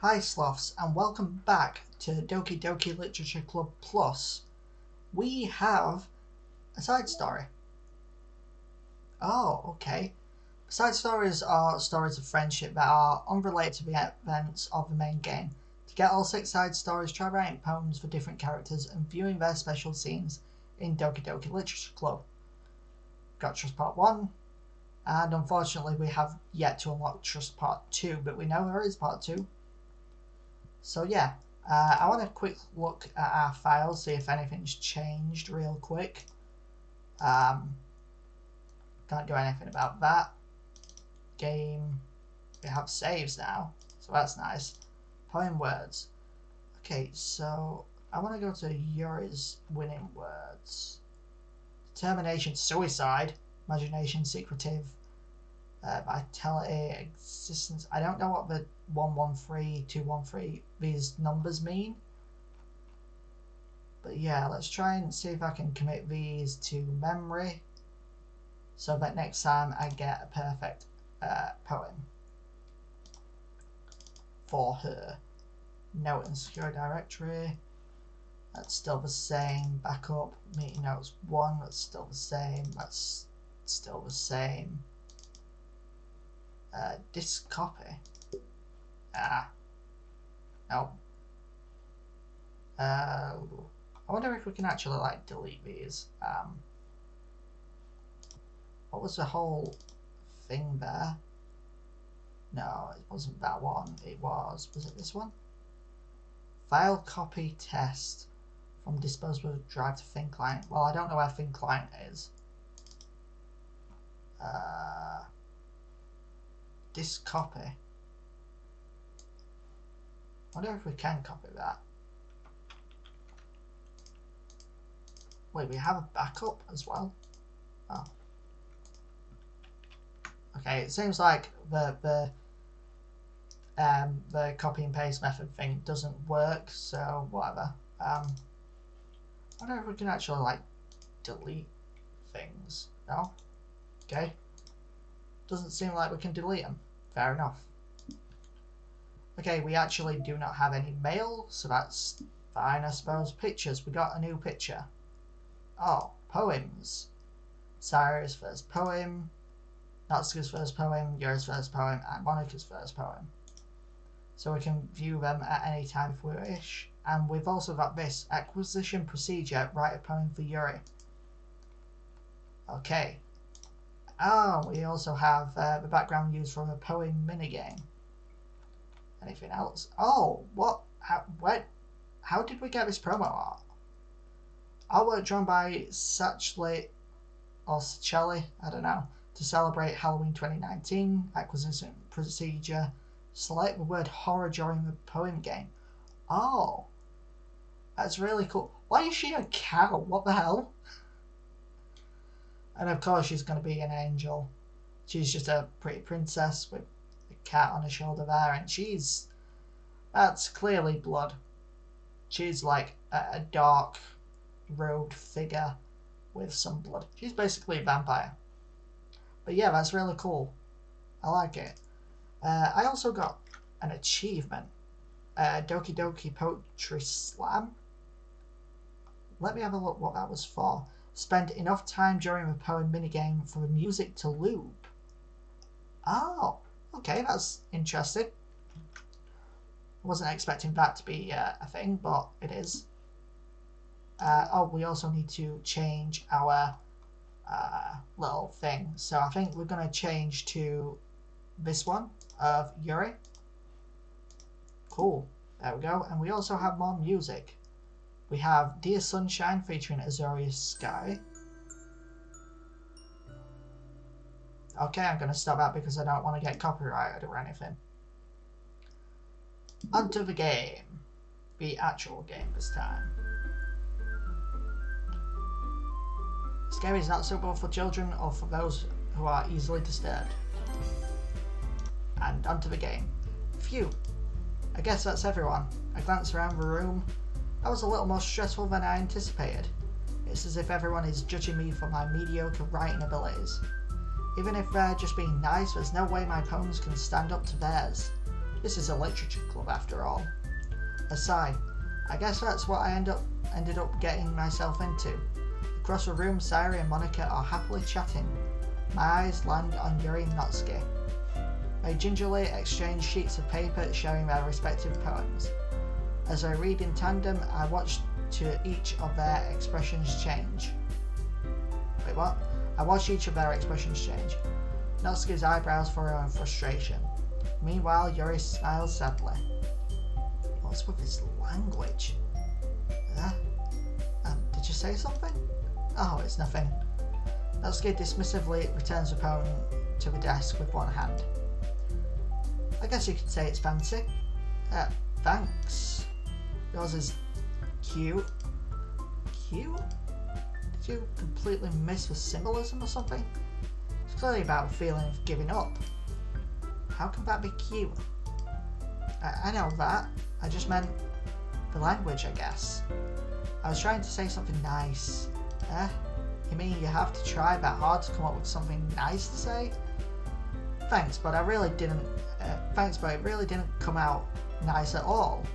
Hi Sloths, and welcome back to Doki Doki Literature Club Plus. We have a side story. Oh, okay. Side stories are stories of friendship that are unrelated to the events of the main game. To get all 6 side stories, try writing poems for different characters and viewing their special scenes in Doki Doki Literature Club. Got Trust Part 1, and unfortunately we have yet to unlock Trust Part 2, but we know there is Part 2. So yeah, I want a quick look at our files, see if anything's changed real quick. Can't do anything about that. Game, we have saves now, so that's nice. Poem words. Okay, so I want to go to Yuri's winning words. Determination, suicide, imagination, secretive, vitality, existence. I don't know what the 113, 213, these numbers mean. But yeah, let's try and see if I can commit these to memory so that next time I get a perfect poem for her. Note in secure directory. That's still the same. Backup, meeting notes 1, that's still the same. That's still the same. Disk copy. No. I wonder if we can actually like delete these. What was the whole thing there? No, it wasn't that one. Was it this one? File copy test from disposable drive to thin client. Well, I don't know where thin client is. Disk copy. I wonder if we can copy that. Wait, we have a backup as well? Oh. Okay, it seems like the copy and paste method thing doesn't work, so whatever. I wonder if we can actually like delete things. No? Okay. Doesn't seem like we can delete them. Fair enough. Okay, we actually do not have any mail, so that's fine, I suppose. Pictures, we got a new picture. Oh, poems. Sarah's first poem, Natsuka's first poem, Yuri's first poem, and Monika's first poem. So we can view them at any time if we wish. And we've also got this acquisition procedure, write a poem for Yuri. Okay. Oh, we also have the background used from a poem minigame. Anything else? Oh, what? How did we get this promo art? Artwork drawn by Sachley or Sachelli, I don't know, to celebrate Halloween 2019. Acquisition procedure. Select the word horror during the poem game. Oh, that's really cool. Why is she a cow? What the hell? And of course she's going to be an angel. She's just a pretty princess with a cat on her shoulder there, and that's clearly blood. She's like a dark robed figure with some blood. She's basically a vampire. But yeah, that's really cool. I like it. I also got an achievement. Doki Doki Poetry Slam. Let me have a look what that was for. Spend enough time during the poem minigame for the music to loop. Oh, okay, that's interesting. I wasn't expecting that to be a thing, but it is. Oh, we also need to change our little thing. So I think we're going to change to this one of Yuri. Cool. There we go. And we also have more music. We have Dear Sunshine featuring Azorius Sky. Okay, I'm going to stop that because I don't want to get copyrighted or anything. Onto the game. The actual game this time. This game is not suitable for children or for those who are easily disturbed. And onto the game. Phew. I guess that's everyone. I glanced around the room. That was a little more stressful than I anticipated. It's as if everyone is judging me for my mediocre writing abilities. Even if they're just being nice, there's no way my poems can stand up to theirs. This is a literature club after all. Aside, I guess that's what I ended up getting myself into. Across the room, Sayuri and Monica are happily chatting. My eyes land on Yuri and Natsuki. They gingerly exchange sheets of paper showing their respective poems. As I read in tandem, I watch to each of their expressions change. Wait, what? I watch each of their expressions change. Natsuki's eyebrows furrow in frustration. Meanwhile, Yuri smiles sadly. What's with his language? Did you say something? Oh, it's nothing. Natsuki dismissively returns the poem to the desk with one hand. I guess you could say it's fancy. Thanks. Yours is cute. Cute? Did you completely miss the symbolism or something? It's clearly about a feeling of giving up. How can that be cute? I know that. I just meant the language, I guess. I was trying to say something nice. You mean you have to try that hard to come up with something nice to say? Thanks, but it really didn't come out nice at all.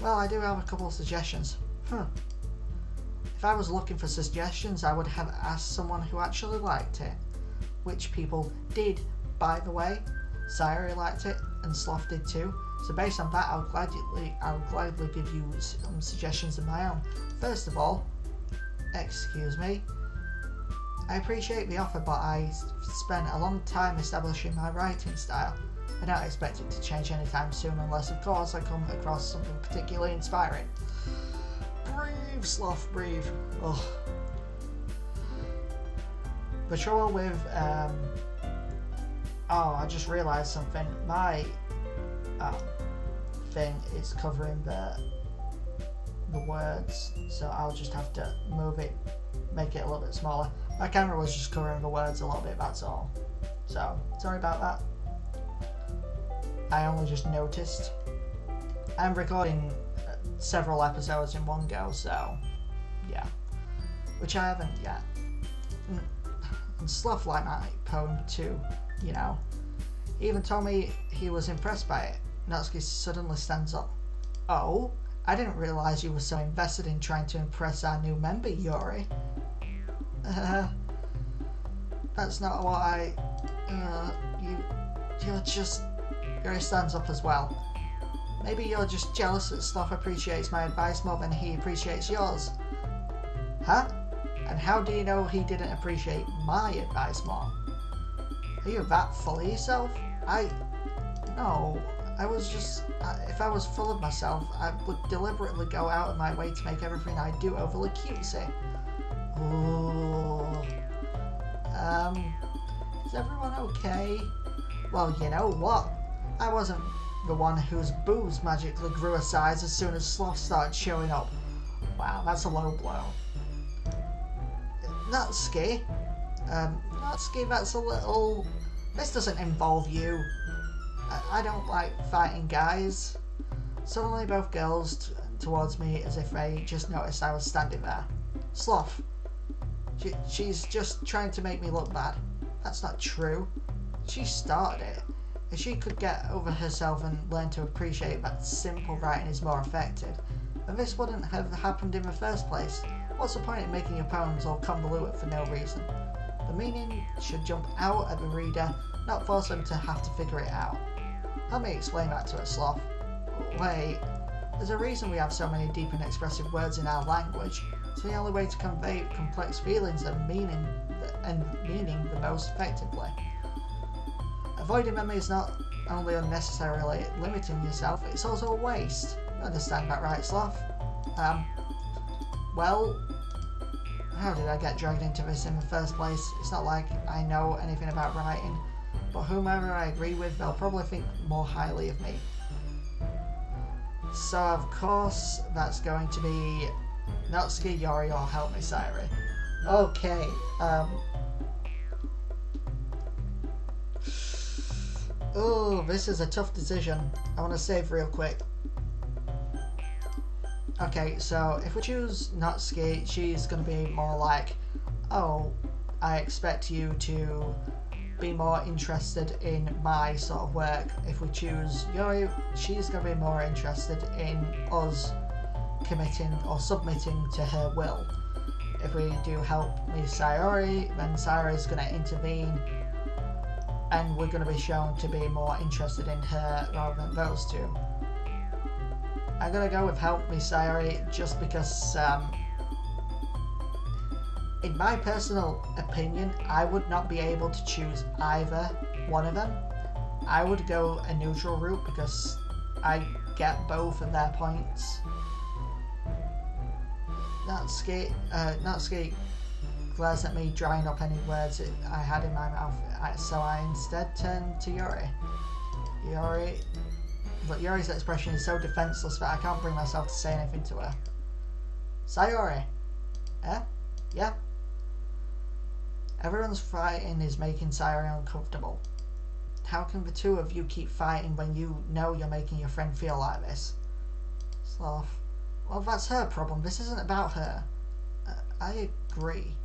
Well, I do have a couple of suggestions. If I was looking for suggestions, I would have asked someone who actually liked it. Which people did, by the way. Sayuri liked it, and Sloth did too. So based on that, I'll gladly give you some suggestions of my own. First of all, excuse me. I appreciate the offer, but I spent a long time establishing my writing style. I don't expect it to change anytime soon, unless of course I come across something particularly inspiring. Breathe, Sloth, breathe. Ugh. The trouble with, I just realised something. My thing is covering the words, so I'll just have to move it, make it a little bit smaller. My camera was just covering the words a little bit, that's all. So, sorry about that. I only just noticed. I'm recording several episodes in one go, so yeah. Which I haven't yet. And Sloth liked my poem too, you know. He even told me he was impressed by it. Natsuki suddenly stands up. Oh? I didn't realise you were so invested in trying to impress our new member, Yuri. That's not what I... You're just... Yuri stands up as well. Maybe you're just jealous that Sloth appreciates my advice more than he appreciates yours. Huh? And how do you know he didn't appreciate my advice more? Are you that full of yourself? No. I was just... if I was full of myself, I would deliberately go out of my way to make everything I do overly cutesy. Ooh. Is everyone okay? Well, you know what? I wasn't the one whose boobs magically grew a size as soon as Sloth started showing up. Wow, that's a low blow. Natsuki? Natsuki, that's a little... This doesn't involve you. I don't like fighting guys. Suddenly both girls towards me as if they just noticed I was standing there. Sloth. She's just trying to make me look bad. That's not true. She started it. If she could get over herself and learn to appreciate that simple writing is more effective, then this wouldn't have happened in the first place. What's the point in making your poems all convoluted for no reason? The meaning should jump out at the reader, not force them to have to figure it out. Help me explain that to her, Sloth. Wait, there's a reason we have so many deep and expressive words in our language. It's the only way to convey complex feelings and meaning the most effectively. Avoiding them is not only unnecessarily limiting yourself, it's also a waste. You understand that, right, Sloth? Well, how did I get dragged into this in the first place? It's not like I know anything about writing, but whomever I agree with, they'll probably think more highly of me. So, of course, that's going to be Natsuki, Yuri, or help me, Sayuri. Okay, oh, this is a tough decision. I want to save real quick. Okay, so if we choose Natsuki, she's going to be more like, oh, I expect you to be more interested in my sort of work. If we choose Yuri, she's going to be more interested in us committing or submitting to her will. If we do help Miss Sayori, then Sayori's going to intervene, and we're going to be shown to be more interested in her rather than those two. I'm going to go with help Miss Sayori just because, in my personal opinion, I would not be able to choose either one of them. I would go a neutral route because I get both of their points. Natsuki glares at me, drying up any words I had in my mouth, so I instead turned to Yuri. But Yuri's expression is so defenseless that I can't bring myself to say anything to her. Sayori. Eh? Yeah? Everyone's fighting is making Sayori uncomfortable. How can the two of you keep fighting when you know you're making your friend feel like this? Sloth. Well, that's her problem. This isn't about her. I agree.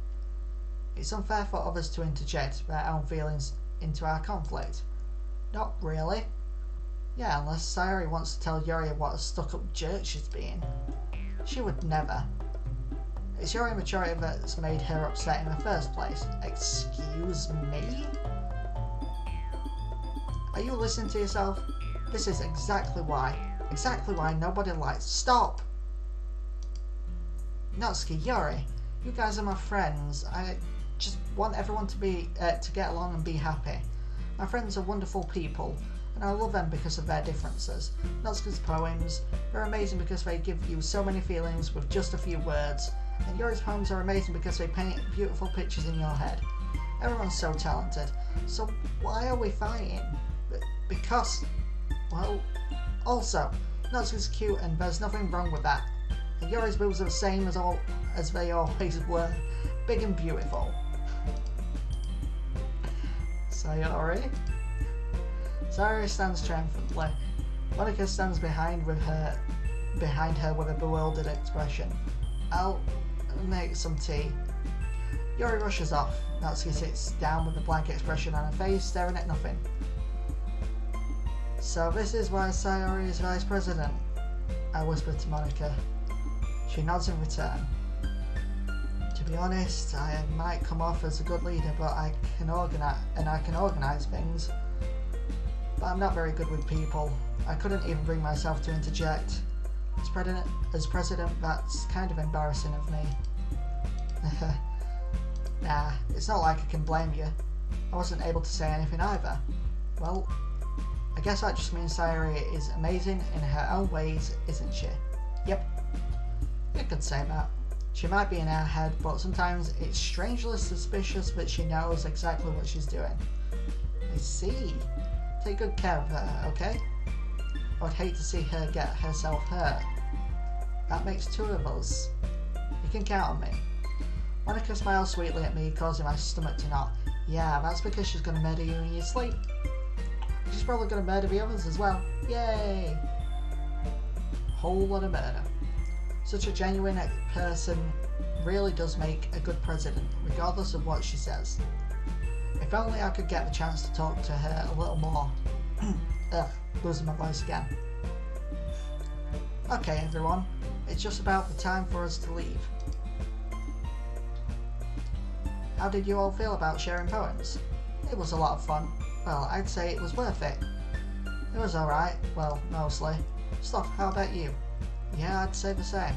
It's unfair for others to interject their own feelings into our conflict. Not really. Yeah, unless Sayori wants to tell Yuri what a stuck-up jerk she's being. She would never. It's your immaturity that's made her upset in the first place. Excuse me? Are you listening to yourself? This is exactly why nobody likes. Stop! Natsuki, Yuri, you guys are my friends. I just want everyone to get along and be happy. My friends are wonderful people, and I love them because of their differences. Natsuki's poems are amazing because they give you so many feelings with just a few words, and Yuri's poems are amazing because they paint beautiful pictures in your head. Everyone's so talented. So why are we fighting? Because, well, also, Natsuki's cute and there's nothing wrong with that. And Yuri's boobs are the same as they always were, big and beautiful. Sayori? Sayori stands triumphantly. Monika stands behind her with a bewildered expression. I'll make some tea. Yuri rushes off. Natsuki sits down with a blank expression on her face, staring at nothing. So this is why Sayori is vice president, I whisper to Monika. She nods in return. To be honest, I might come off as a good leader, but I can organize things. But I'm not very good with people. I couldn't even bring myself to interject. As president, that's kind of embarrassing of me. Nah, it's not like I can blame you. I wasn't able to say anything either. Well, I guess that just means Sayori is amazing in her own ways, isn't she? Yep. You could say that. She might be in her head, but sometimes it's strangely suspicious that she knows exactly what she's doing. I see. Take good care of her, okay? I would hate to see her get herself hurt. That makes two of us. You can count on me. Monika smiles sweetly at me, causing my stomach to knot. Yeah, that's because she's going to murder you in your sleep. She's probably going to murder the others as well. Yay! Whole lot of murder. Such a genuine person really does make a good president, regardless of what she says. If only I could get the chance to talk to her a little more. Ugh, losing my voice again. Okay, everyone, it's just about the time for us to leave. How did you all feel about sharing poems? It was a lot of fun. Well, I'd say it was worth it. It was alright, well, mostly. Stuff, how about you? Yeah, I'd say the same.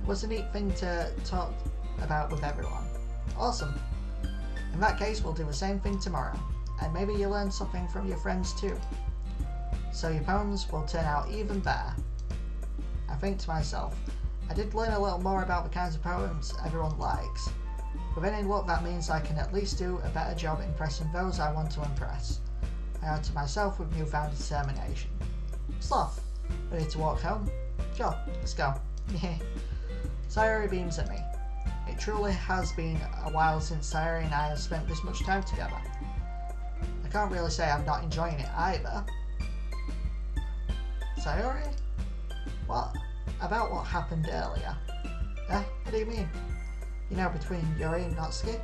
It was a neat thing to talk about with everyone. Awesome. In that case, we'll do the same thing tomorrow. And maybe you'll learn something from your friends too. So your poems will turn out even better. I think to myself, I did learn a little more about the kinds of poems everyone likes. With any luck, that means I can at least do a better job impressing those I want to impress. I add to myself with newfound determination. Sloth, ready to walk home? Sure, let's go. Sayori beams at me. It truly has been a while since Sayori and I have spent this much time together. I can't really say I'm not enjoying it either. Sayori? What? About what happened earlier? What do you mean? You know, between Yuri and Natsuki?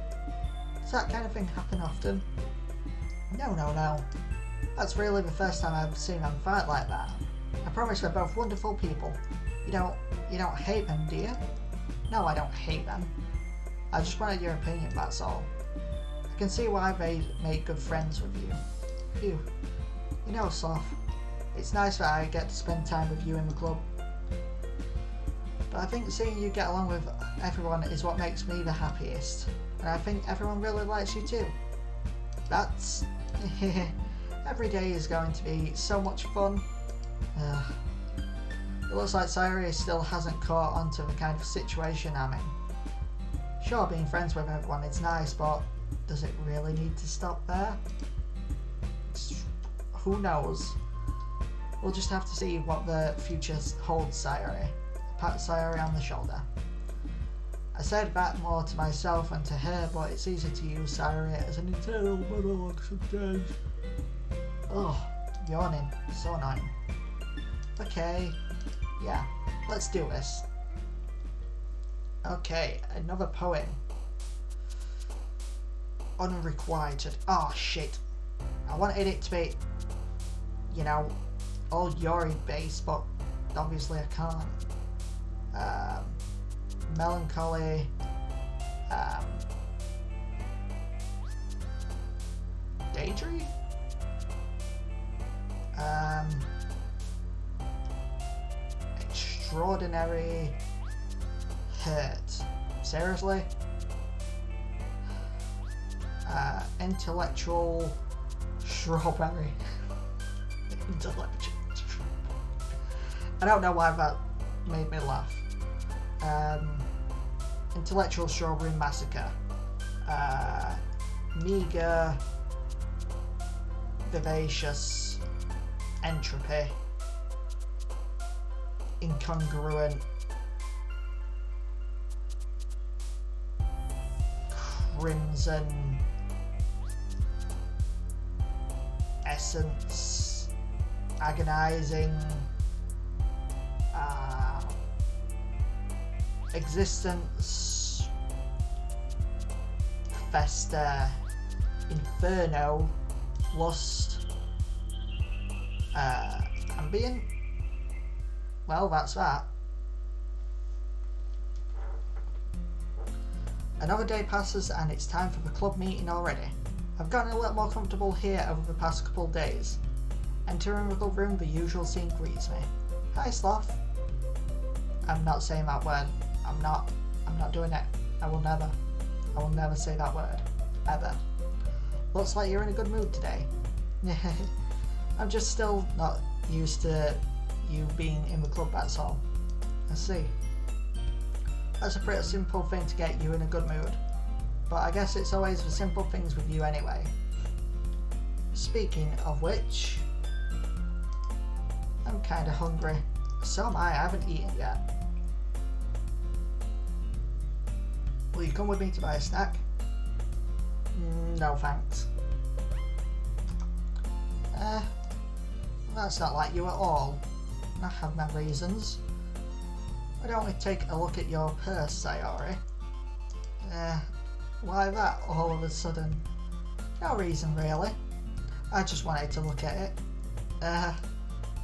Does that kind of thing happen often? No, no, no. That's really the first time I've seen them fight like that. I promise they're both wonderful people. You don't hate them, do you? No, I don't hate them. I just wanted your opinion, that's all. I can see why they make good friends with you. Phew. You know, Sloth, it's nice that I get to spend time with you in the club. But I think seeing you get along with everyone is what makes me the happiest. And I think everyone really likes you too. That's... Every day is going to be so much fun. It looks like Sayori still hasn't caught on to the kind of situation I'm in. Sure, being friends with everyone is nice, but does it really need to stop there? Who knows? We'll just have to see what the future holds, Sayori. Pat Sayori on the shoulder. I said that more to myself than to her, but it's easy to use Sayori as an internal monologue sometimes. Ugh, yawning. So annoying. Okay. Yeah, let's do this. Okay, another poem. Unrequited. Oh, shit. I wanted it to be, you know, all Yori based, but obviously I can't. Melancholy. Daydream? Extraordinary hurt. Seriously? Intellectual strawberry. Intellectual strawberry. I don't know why that made me laugh. Intellectual strawberry massacre. Meager. Vivacious. Entropy. Incongruent. Crimson. Essence. Agonizing. Existence. Fester. Inferno. Lust. Ambient. Well, that's that. Another day passes and it's time for the club meeting already. I've gotten a little more comfortable here over the past couple of days. Entering the club room, the usual scene greets me. Hi, Sloth. I'm not saying that word. I'm not doing it. I will never say that word. Ever. Looks like you're in a good mood today. I'm just still not used to you being in the club, that's all. I see. That's a pretty simple thing to get you in a good mood. But I guess it's always the simple things with you anyway. Speaking of which, I'm kinda hungry. So am I haven't eaten yet. Will you come with me to buy a snack? No thanks. That's not like you at all. I have my reasons. Why don't we take a look at your purse, Sayori? Why that all of a sudden? No reason really. I just wanted to look at it.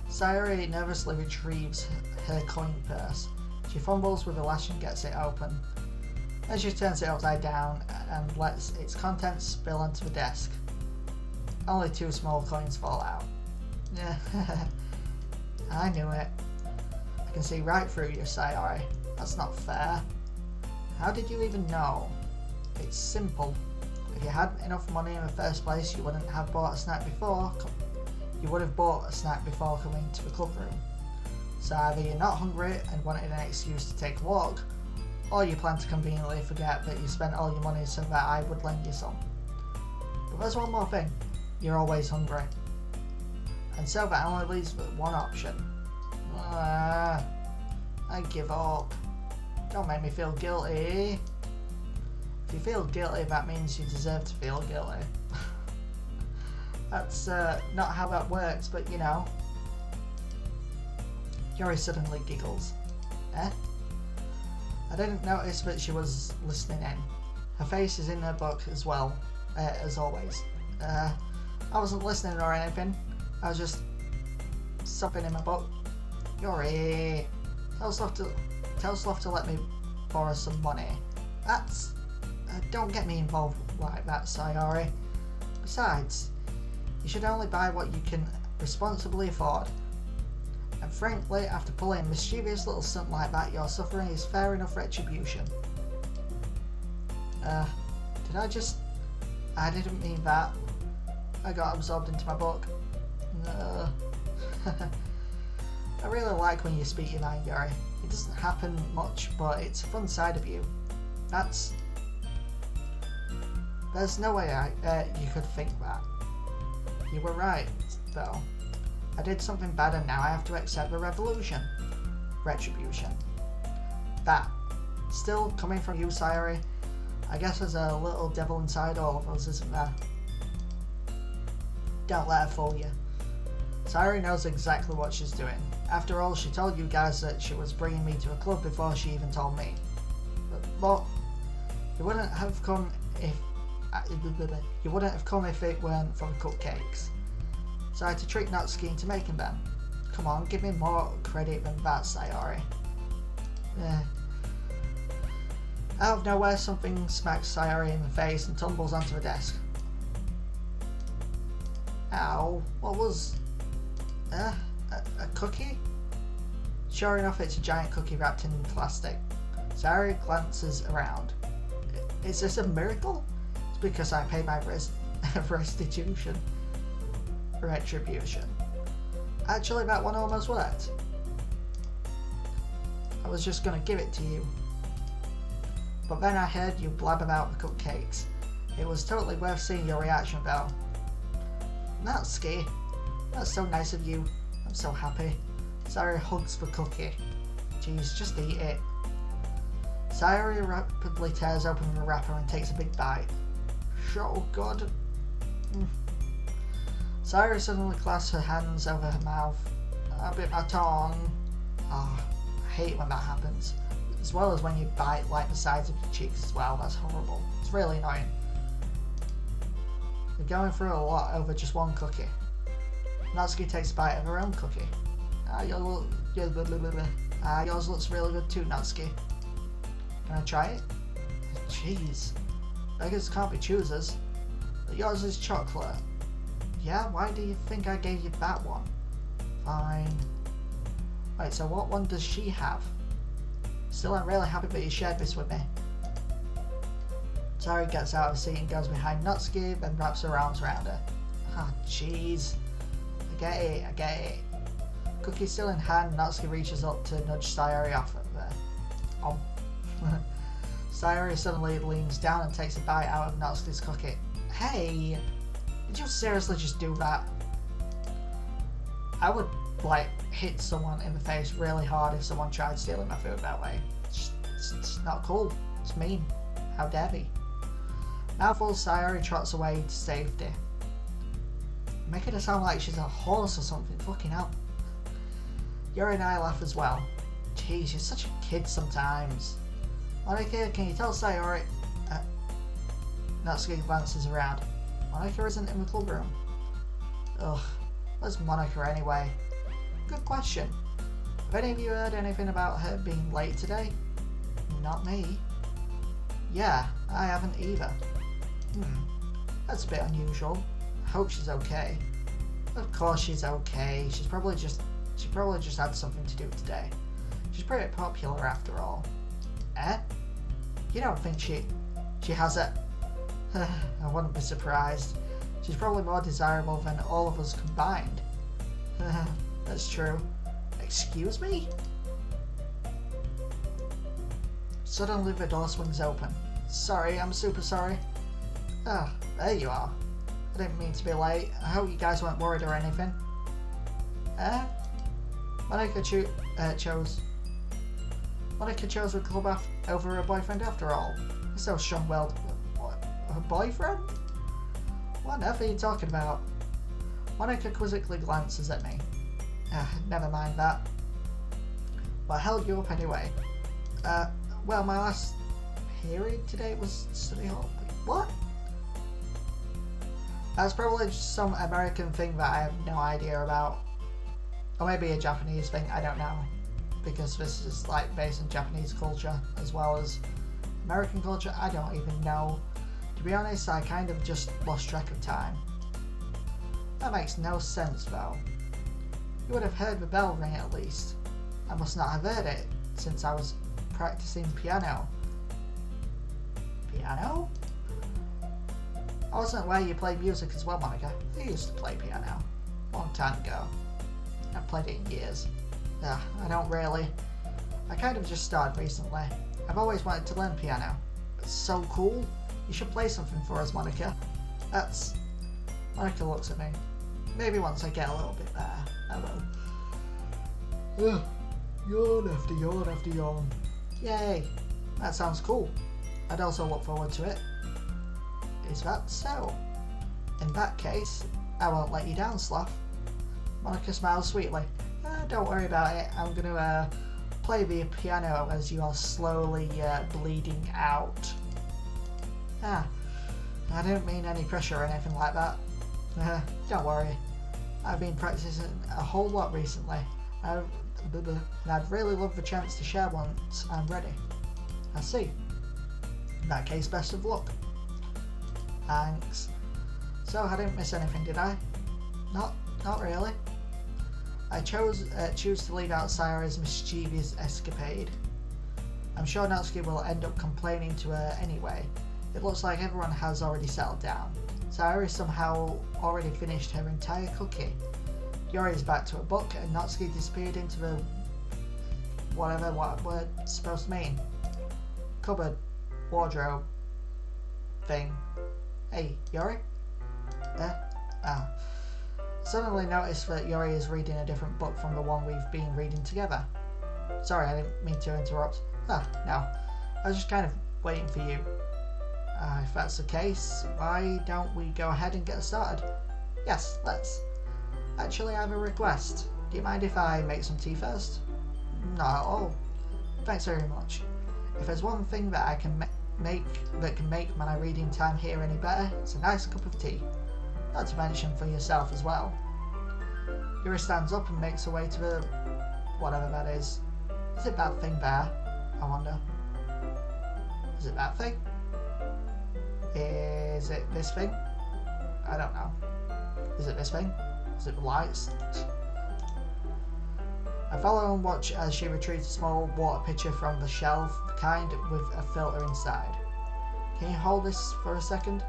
Sayori nervously retrieves her coin purse. She fumbles with the latch and gets it open. Then she turns it upside down and lets its contents spill onto the desk. Only 2 small coins fall out. I knew it. I can see right through you, Sayori. That's not fair. How did you even know? It's simple. If you had enough money in the first place, you wouldn't have bought a snack before. You would have bought a snack before coming to the club room. So either you're not hungry and wanted an excuse to take a walk, or you plan to conveniently forget that you spent all your money so that I would lend you some. But there's one more thing. You're always hungry. And so that only leaves but one option. I give up. Don't make me feel guilty. If you feel guilty, that means you deserve to feel guilty. That's not how that works, but you know. Yuri suddenly giggles. Eh? I didn't notice that she was listening in. Her face is in her book as well, as always. I wasn't listening or anything. I was just something in my book. Yuri, tell Sloth to let me borrow some money. That's... don't get me involved like that, Sayori. Besides, you should only buy what you can responsibly afford. And frankly, after pulling a mischievous little stunt like that, your suffering is fair enough retribution. Did I just... I didn't mean that. I got absorbed into my book. I really like when you speak your mind, Yuri. It doesn't happen much, but it's a fun side of you. There's no way you could think that. You were right, though. I did something bad and now I have to accept the retribution. That. Still coming from you, Sayori. I guess there's a little devil inside all of us, isn't there? Don't let her fool you. Sayori knows exactly what she's doing. After all, she told you guys that she was bringing me to a club before she even told me. But you wouldn't have come if it weren't for the cupcakes. So I had to trick Natsuki into making them. Come on, give me more credit than that, Sayori. Out of nowhere, something smacks Sayori in the face and tumbles onto the desk. Ow, what was... a cookie? Sure enough, it's a giant cookie wrapped in plastic. Sayori glances around. Is this a miracle? It's because I paid my retribution. Actually, that one almost worked. I was just gonna give it to you. But then I heard you blab about the cupcakes. It was totally worth seeing your reaction, though. Natsuki, that's so nice of you. I'm so happy. Sayori hugs the cookie. Jeez, just eat it. Sayori rapidly tears open the wrapper and takes a big bite. So good. Sayori suddenly clasps her hands over her mouth. I bit my tongue. Oh, I hate when that happens. As well as when you bite like the sides of your cheeks as well. That's horrible. It's really annoying. You're going through a lot over just one cookie. Natsuki takes a bite of her own cookie. Yours looks really good too, Natsuki. Can I try it? Jeez. Beggars can't be choosers. But yours is chocolate. Yeah, why do you think I gave you that one? Fine. Wait, so what one does she have? Still, I'm really happy that you shared this with me. Sayori gets out of the seat and goes behind Natsuki, then wraps her arms around her. Ah, jeez. I get it. Cookie still in hand, Natsuki reaches up to nudge Sayori off of her. Sayori suddenly leans down and takes a bite out of Natsuki's cookie. Hey! Did you seriously just do that? I would, hit someone in the face really hard if someone tried stealing my food that way. It's not cool. It's mean. How dare they? Mouthful, Sayori trots away to safety. Making her sound like she's a horse or something. Fucking hell. Yuri and I laugh as well. Jeez, you're such a kid sometimes. Monika, can you tell Sayori... Natsuki glances around. Monika isn't in the club room. Ugh, where's Monika anyway? Good question. Have any of you heard anything about her being late today? Not me. Yeah, I haven't either. That's a bit unusual. I hope she's okay. Of course she's okay. She probably just had something to do today. She's pretty popular after all. Eh? You don't think she has it? I wouldn't be surprised. She's probably more desirable than all of us combined. That's true. Excuse me? Suddenly the door swings open. Sorry, I'm super sorry. Ah, there you are. I didn't mean to be late. I hope you guys weren't worried or anything. Monika chose the club over her boyfriend after all. You're so strong-willed. What? Her boyfriend? Whatever are you talking about? Monika quizzically glances at me. Never mind that. What held you up anyway? Well, my last period today was study hall. What? That's probably just some American thing that I have no idea about. Or maybe a Japanese thing, I don't know. Because this is like based on Japanese culture as well as American culture, I don't even know. To be honest, I kind of just lost track of time. That makes no sense though. You would have heard the bell ring at least. I must not have heard it, since I was practicing piano. Piano? I wasn't aware you played music as well, Monica. I used to play piano. Long time ago. I've played it in years. I don't really. I kind of just started recently. I've always wanted to learn piano. It's so cool. You should play something for us, Monica. Monica looks at me. Maybe once I get a little bit better, I will. Yawn after yawn after yawn. Yay! That sounds cool. I'd also look forward to it. Is that so? In that case, I won't let you down, Sloth. Monica smiles sweetly. Don't worry about it. I'm going to play the piano as you are slowly bleeding out. I didn't mean any pressure or anything like that. Don't worry. I've been practicing a whole lot recently. And I'd really love the chance to share once I'm ready. I see. In that case, best of luck. Thanks. So I didn't miss anything, did I? Not really. I choose to leave out Sayori's mischievous escapade. I'm sure Natsuki will end up complaining to her anyway. It looks like everyone has already settled down. Sayori somehow already finished her entire cookie. Yori is back to a book and Natsuki disappeared into the what we're supposed to mean. Cupboard, wardrobe, thing. Hey, Yori? Suddenly noticed that Yori is reading a different book from the one we've been reading together. Sorry, I didn't mean to interrupt. No. I was just kind of waiting for you. If that's the case, why don't we go ahead and get started? Yes, let's. Actually, I have a request. Do you mind if I make some tea first? Not at all. Thanks very much. If there's one thing that I can make my reading time here any better, it's a nice cup of tea. Not to mention for yourself as well. Yuri stands up and makes her way to the whatever that is. Is it that thing there? I wonder. Is it that thing? Is it this thing? I don't know. Is it this thing? Is it the lights? I follow and watch as she retrieves a small water pitcher from the shelf, the kind with a filter inside. Can you hold this for a second?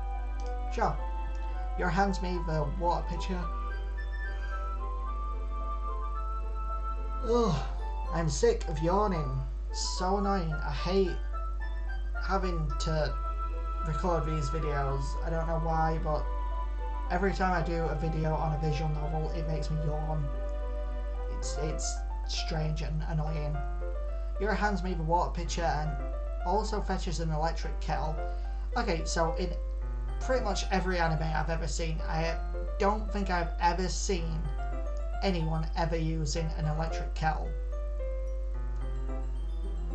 Sure. Your hands me the water pitcher. Ugh, I'm sick of yawning. So annoying. I hate having to record these videos. I don't know why, but every time I do a video on a visual novel, it makes me yawn. It's strange and annoying. Your hands me the water pitcher and also fetches an electric kettle. Okay, so in pretty much every anime I've ever seen, I don't think I've ever seen anyone ever using an electric kettle.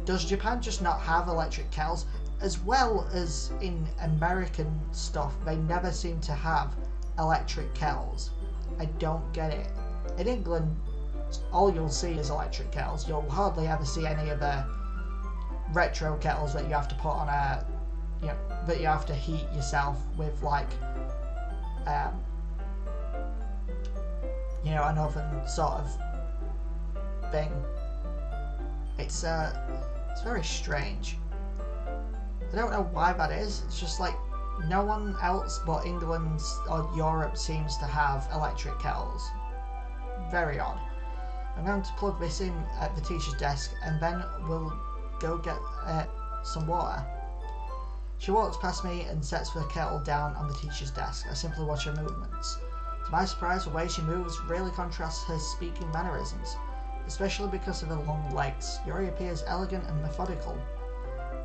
Does Japan just not have electric kettles? As well as in American stuff, they never seem to have electric kettles. I don't get it. In England, all you'll see is electric kettles. You'll hardly ever see any of the retro kettles that you have to put on a, that you have to heat yourself with, like, an oven sort of thing. It's very strange. I don't know why that is. It's just like no one else but England or Europe seems to have electric kettles. Very odd. I'm going to plug this in at the teacher's desk and then we'll go get some water. She walks past me and sets the kettle down on the teacher's desk. I simply watch her movements. To my surprise, the way she moves really contrasts her speaking mannerisms, especially because of her long legs. Yuri appears elegant and methodical.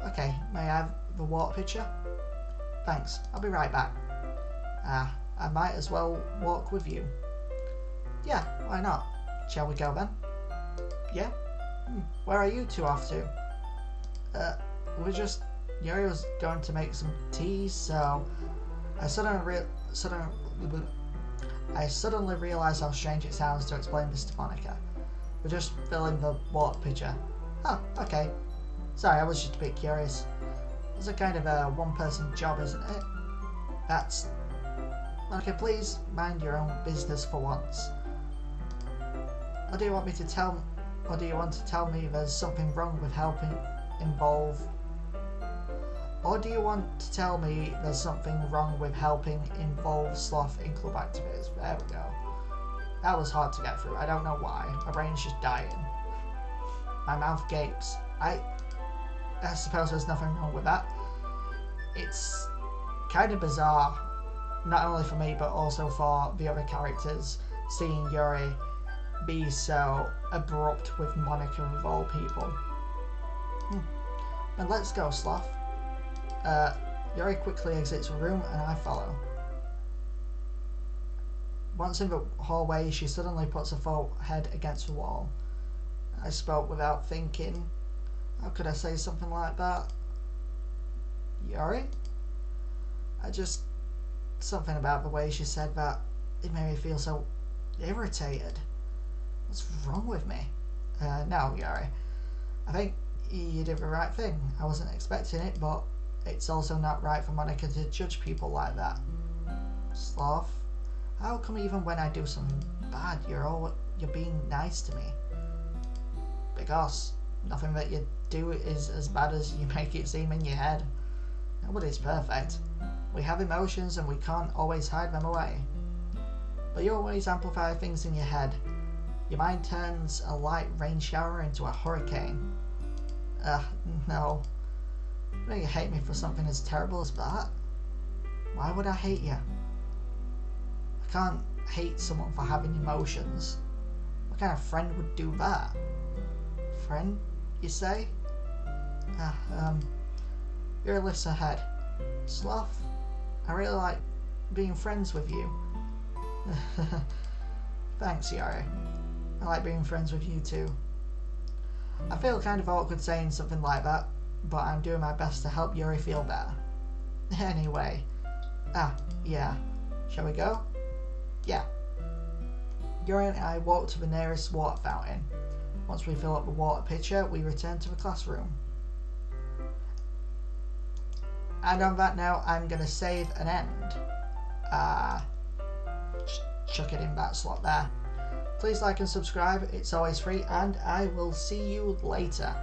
Okay, may I have the water pitcher? Thanks, I'll be right back. I might as well walk with you. Yeah, why not? Shall we go then? Yeah? Where are you two off to? Yuri was going to make some tea, so I suddenly I suddenly realised how strange it sounds to explain this to Monica. We're just filling the water pitcher. Oh, okay. Sorry, I was just a bit curious. It's a kind of a one-person job, isn't it? That's... Monica, please mind your own business for once. Or do you want to tell me there's something wrong with helping involve... Or do you want to tell me there's something wrong with helping involve sloth in club activities? There we go. That was hard to get through. I don't know why. My brain's just dying. My mouth gapes. I suppose there's nothing wrong with that. It's kind of bizarre, not only for me but also for the other characters, seeing Yuri be so abrupt with Monica of all people. And let's go, Sloth. Yuri quickly exits the room and I follow. Once in the hallway, she suddenly puts her forehead against the wall. I spoke without thinking. How could I say something like that? Yuri? Something about the way she said that, it made me feel so irritated. What's wrong with me? No, Yuri. I think you did the right thing. I wasn't expecting it, but it's also not right for Monica to judge people like that. Sloth, how come even when I do something bad, you're being nice to me? Because nothing that you do is as bad as you make it seem in your head. Nobody's perfect. We have emotions and we can't always hide them away. But you always amplify things in your head. Your mind turns a light rain shower into a hurricane. No. You know you hate me for something as terrible as that? Why would I hate you? I can't hate someone for having emotions. What kind of friend would do that? Friend, you say? Yuri lifts her head. Sloth, I really like being friends with you. Thanks, Yuri. I like being friends with you too. I feel kind of awkward saying something like that, but I'm doing my best to help Yuri feel better. Anyway. Yeah. Shall we go? Yeah. Yuri and I walk to the nearest water fountain. Once we fill up the water pitcher, we return to the classroom. And on that note, I'm going to save and end. Chuck it in that slot there. Please like and subscribe, it's always free, and I will see you later.